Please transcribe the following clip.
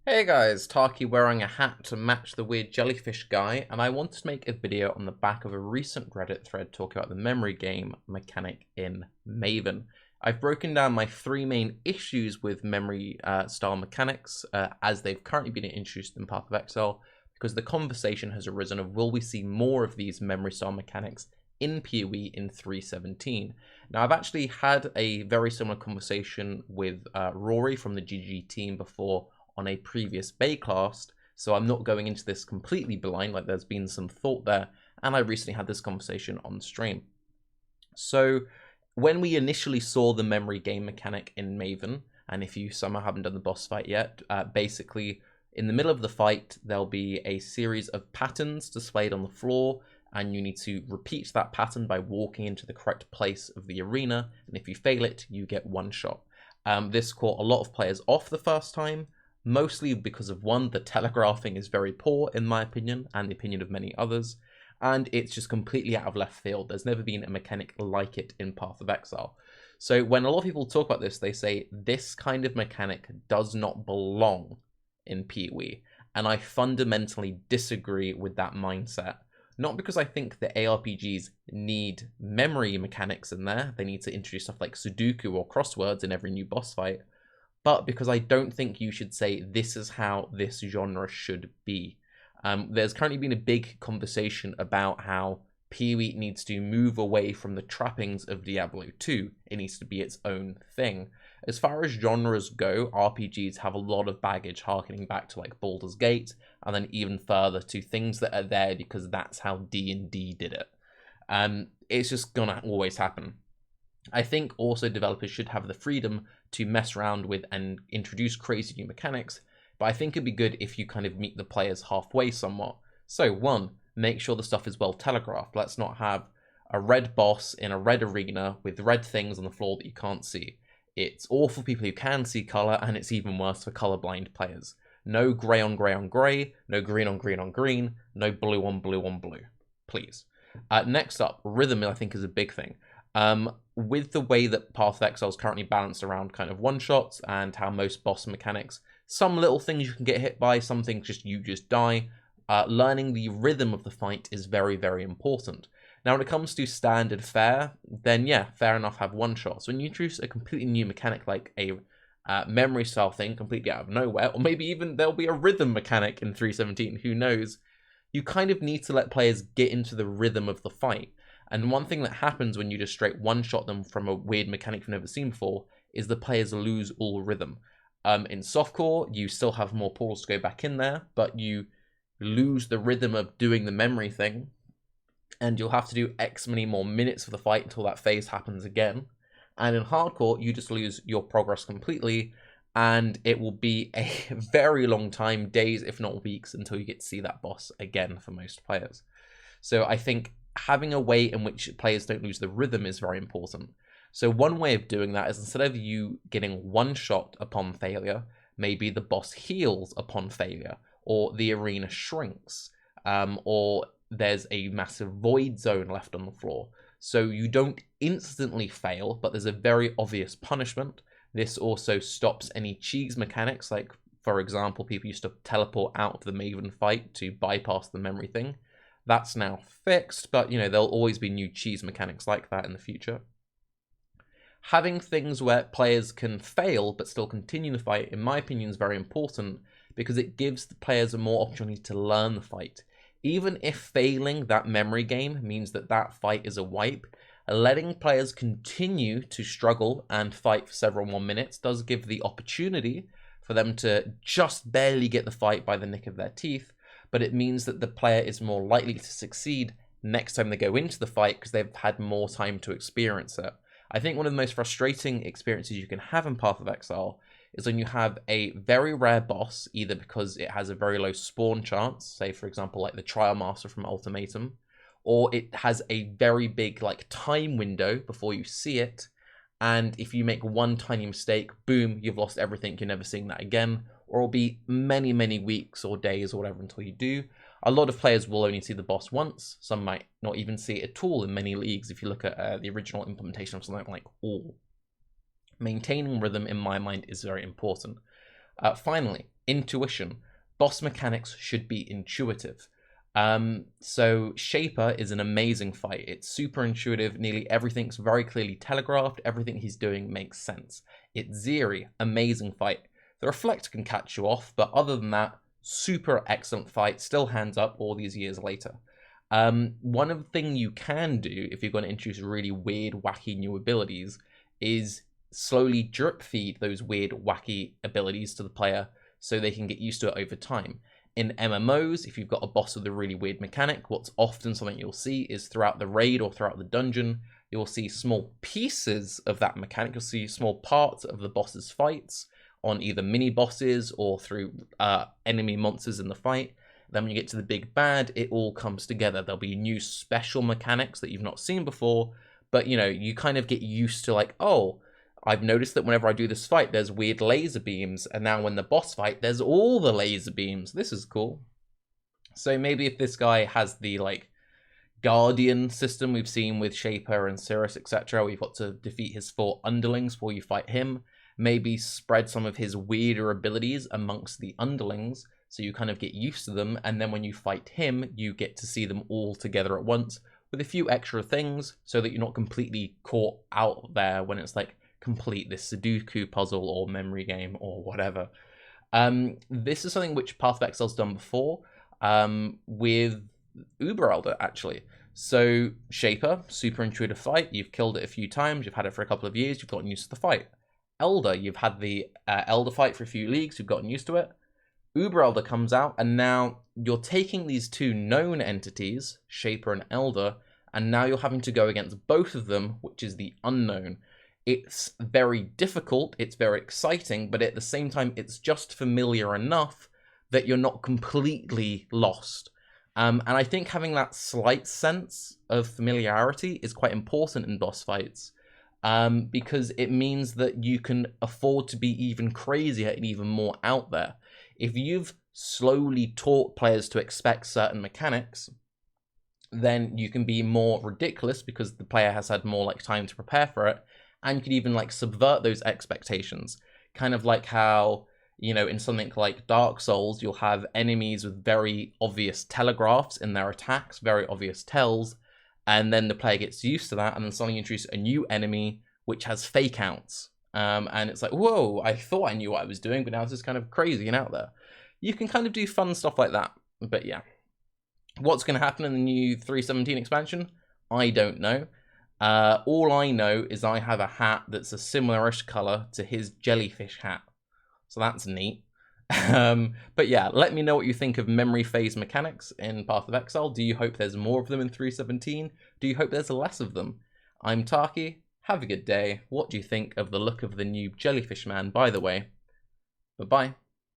Hey guys, Tarke wearing a hat to match the weird jellyfish guy, and I wanted to make a video on the back of a recent Reddit thread talking about the memory game mechanic in Maven. I've broken down my three main issues with memory style mechanics as they've currently been introduced in Path of Exile, because the conversation has arisen of will we see more of these memory style mechanics in PoE in 3.17. Now, I've actually had a very similar conversation with Rory from the GG team before on a previous Baycast, so I'm not going into this completely blind, like there's been some thought there, and I recently had this conversation on stream. So when we initially saw the memory game mechanic in Maven, and if you somehow haven't done the boss fight yet, basically in the middle of the fight there'll be a series of patterns displayed on the floor, and you need to repeat that pattern by walking into the correct place of the arena, and if you fail it, you get one shot. This caught a lot of players off the first time, mostly because of one, the telegraphing is very poor in my opinion, and the opinion of many others, and it's just completely out of left field. There's never been a mechanic like it in Path of Exile. So when a lot of people talk about this, they say this kind of mechanic does not belong in PoE, and I fundamentally disagree with that mindset. Not because I think the ARPGs need memory mechanics in there, they need to introduce stuff like Sudoku or crosswords in every new boss fight, but because I don't think you should say this is how this genre should be. There's currently been a big conversation about how PoE needs to move away from the trappings of Diablo 2. It needs to be its own thing. As far as genres go, RPGs have a lot of baggage harkening back to like Baldur's Gate, and then even further to things that are there because that's how D&D did it. It's just gonna always happen. I think also developers should have the freedom to mess around with and introduce crazy new mechanics, but I think it'd be good if you kind of meet the players halfway somewhat. So one, make sure the stuff is well telegraphed. Let's not have a red boss in a red arena with red things on the floor that you can't see. It's awful for people who can see color, and it's even worse for colorblind players. No gray on gray on gray, no green on green on green, no blue on blue on blue, please. Next up, rhythm I think is a big thing. With the way that Path of Exile is currently balanced around kind of one-shots and how most boss mechanics, some little things you can get hit by, some things you just die, learning the rhythm of the fight is very, very important. Now, when it comes to standard fare, then yeah, fair enough, have one-shots. When you introduce a completely new mechanic like a memory style thing completely out of nowhere, or maybe even there'll be a rhythm mechanic in 3.17, who knows, you kind of need to let players get into the rhythm of the fight. And one thing that happens when you just straight one-shot them from a weird mechanic you've never seen before is the players lose all rhythm. In softcore, you still have more portals to go back in there, but you lose the rhythm of doing the memory thing, and you'll have to do X many more minutes of the fight until that phase happens again. And in hardcore, you just lose your progress completely, and it will be a very long time, days if not weeks, until you get to see that boss again for most players. So I think having a way in which players don't lose the rhythm is very important. So one way of doing that is instead of you getting one shot upon failure, maybe the boss heals upon failure, or the arena shrinks, or there's a massive void zone left on the floor. So you don't instantly fail, but there's a very obvious punishment. This also stops any cheese mechanics, like, for example, people used to teleport out of the Maven fight to bypass the memory thing. That's now fixed, but you know, there'll always be new cheese mechanics like that in the future. Having things where players can fail but still continue the fight, in my opinion, is very important because it gives the players a more opportunity to learn the fight. Even if failing that memory game means that that fight is a wipe, letting players continue to struggle and fight for several more minutes does give the opportunity for them to just barely get the fight by the nick of their teeth, but it means that the player is more likely to succeed next time they go into the fight because they've had more time to experience it. I think one of the most frustrating experiences you can have in Path of Exile is when you have a very rare boss, either because it has a very low spawn chance, say for example like the Trial Master from Ultimatum, or it has a very big like time window before you see it, and if you make one tiny mistake, boom, you've lost everything, you're never seeing that again, or it'll be many, many weeks or days or whatever until you do. A lot of players will only see the boss once, some might not even see it at all in many leagues if you look at the original implementation of something like All. Maintaining rhythm, in my mind, is very important. Finally, Intuition. Boss mechanics should be intuitive. So Shaper is an amazing fight. It's super intuitive. Nearly everything's very clearly telegraphed. Everything he's doing makes sense. It's Zeri, amazing fight. The Reflect can catch you off, but other than that, super excellent fight. Still hands up all these years later. One of the things you can do if you're going to introduce really weird, wacky new abilities is slowly drip feed those weird, wacky abilities to the player so they can get used to it over time. In MMOs, if you've got a boss with a really weird mechanic, what's often something you'll see is throughout the raid or throughout the dungeon, you'll see small pieces of that mechanic. You'll see small parts of the boss's fights on either mini bosses or through enemy monsters in the fight. Then when you get to the big bad, it all comes together. There'll be new special mechanics that you've not seen before, but you know, you kind of get used to like, oh, I've noticed that whenever I do this fight, there's weird laser beams, and now when the boss fight, there's all the laser beams. This is cool. So maybe if this guy has the like Guardian system we've seen with Shaper and Cirrus, etc., we've got to defeat his 4 underlings before you fight him. Maybe spread some of his weirder abilities amongst the underlings, so you kind of get used to them, and then when you fight him, you get to see them all together at once with a few extra things, so that you're not completely caught out there when it's like, complete this Sudoku puzzle or memory game or whatever. This is something which Path of Exile's done before with Uber Elder, actually. So Shaper, super intuitive fight. You've killed it a few times. You've had it for a couple of years. You've gotten used to the fight. Elder, you've had the Elder fight for a few leagues. You've gotten used to it. Uber Elder comes out, and now you're taking these 2 known entities, Shaper and Elder, and now you're having to go against both of them, which is the unknown. It's very difficult, it's very exciting, but at the same time, it's just familiar enough that you're not completely lost. And I think having that slight sense of familiarity is quite important in boss fights, because it means that you can afford to be even crazier and even more out there. If you've slowly taught players to expect certain mechanics, then you can be more ridiculous because the player has had more like time to prepare for it. And you could even like subvert those expectations. Kind of like how, you know, in something like Dark Souls, you'll have enemies with very obvious telegraphs in their attacks, very obvious tells, and then the player gets used to that, and then suddenly you introduce a new enemy which has fake outs. And it's like, whoa, I thought I knew what I was doing, but now it's just kind of crazy and out there. You can kind of do fun stuff like that. But yeah. What's going to happen in the new 3.17 expansion? I don't know. All I know is I have a hat that's a similar-ish color to his jellyfish hat. So that's neat. But yeah, let me know what you think of memory phase mechanics in Path of Exile. Do you hope there's more of them in 3.17? Do you hope there's less of them? I'm Tarke. Have a good day. What do you think of the look of the new jellyfish man, by the way? Bye-bye.